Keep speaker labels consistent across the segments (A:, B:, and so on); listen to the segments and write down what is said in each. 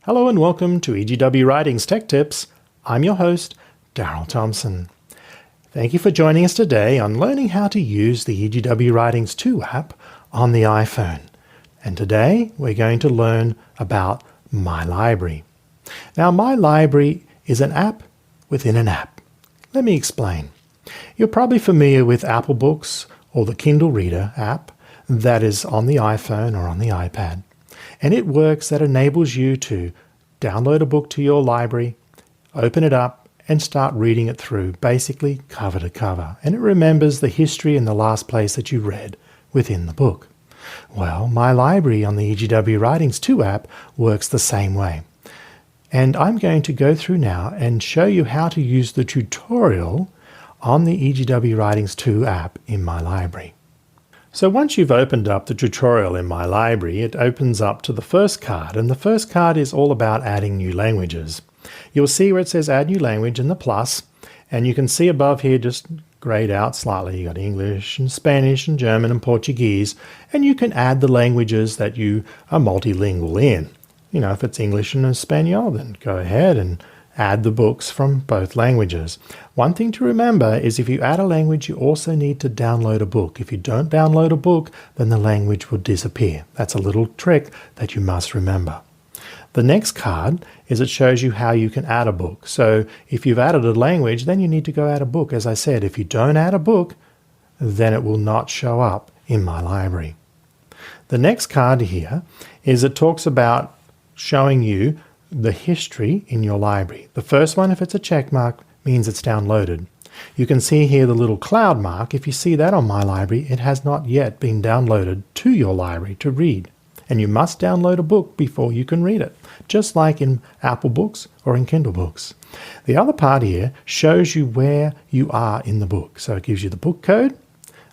A: Hello and welcome to EGW Writings Tech Tips. I'm your host, Darryl Thompson. Thank you for joining us today on learning how to use the EGW Writings 2 app on the iPhone. And today we're going to learn about My Library. Now, My Library is an app within an app. Let me explain. You're probably familiar with Apple Books or the Kindle Reader app that is on the iPhone or on the iPad. And it works that enables you to download a book to your library, open it up, and start reading it through, basically cover to cover. And it remembers the history and the last place that you read within the book. Well, My Library on the EGW Writings 2 app works the same way. And I'm going to go through now and show you how to use the tutorial on the EGW Writings 2 app in My Library. So once you've opened up the tutorial in My Library, it opens up to the first card, and the first card is all about adding new languages. You'll see where it says Add New Language in the plus, and you can see above here just grayed out slightly. You've got English and Spanish and German and Portuguese, and you can add the languages that you are multilingual in. You know, if it's English and Espanol, then go ahead and add the books from both languages. One thing to remember is if you add a language, you also need to download a book. If you don't download a book, then the language will disappear. That's a little trick that you must remember. The next card is it shows you how you can add a book. So if you've added a language, then you need to go add a book. As I said, if you don't add a book, then it will not show up in My Library. The next card here is it talks about showing you the history in your library. The first one, if it's a check mark, means it's downloaded. You can see here the little cloud mark. If you see that on My Library, it has not yet been downloaded to your library to read. And you must download a book before you can read it, just like in Apple Books or in Kindle Books. The other part here shows you where you are in the book. So it gives you the book code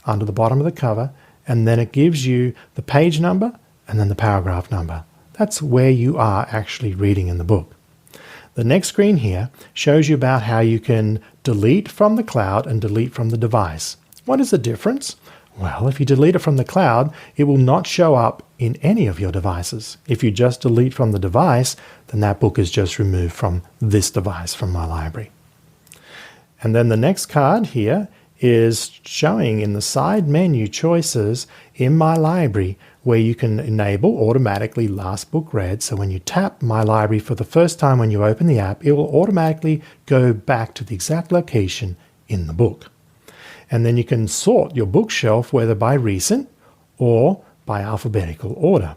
A: under the bottom of the cover, and then it gives you the page number and then the paragraph number. That's where you are actually reading in the book. The next screen here shows you about how you can delete from the cloud and delete from the device. What is the difference? Well, if you delete it from the cloud, it will not show up in any of your devices. If you just delete from the device, then that book is just removed from this device, from My Library. And then the next card here is showing in the side menu choices in My Library where you can enable automatically last book read. So when you tap My Library for the first time when you open the app, it will automatically go back to the exact location in the book. And then you can sort your bookshelf whether by recent or by alphabetical order.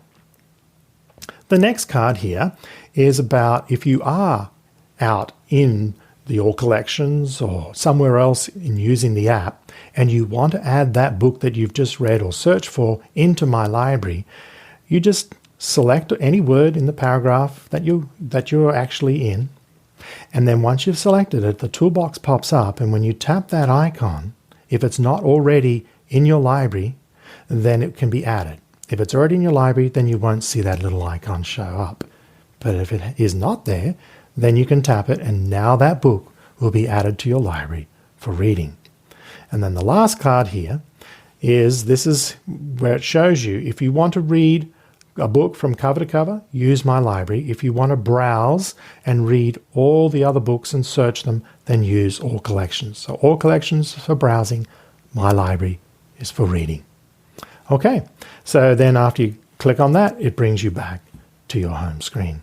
A: The next card here is about if you are out in the All Collections or somewhere else in using the app and you want to add that book that you've just read or searched for into My Library, you just select any word in the paragraph that you're actually in, and then once you've selected it, the toolbox pops up, and when you tap that icon, if it's not already in your library, then it can be added. If it's already in your library, then you won't see that little icon show up. But if it is not there, then you can tap it, and now that book will be added to your library for reading. And then the last card here is, this is where it shows you if you want to read a book from cover to cover, use My Library. If you want to browse and read all the other books and search them, then use All Collections. So All Collections is for browsing, My Library is for reading. Okay, so then after you click on that, it brings you back to your home screen.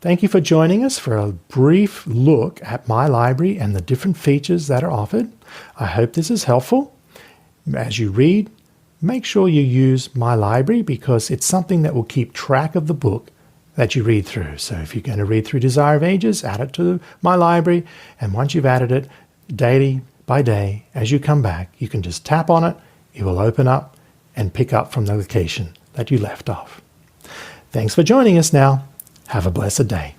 A: Thank you for joining us for a brief look at My Library and the different features that are offered. I hope this is helpful. As you read, make sure you use My Library because it's something that will keep track of the book that you read through. So if you're going to read through Desire of Ages, add it to My Library. And once you've added it, daily by day, as you come back, you can just tap on it. It will open up and pick up from the location that you left off. Thanks for joining us now. Have a blessed day.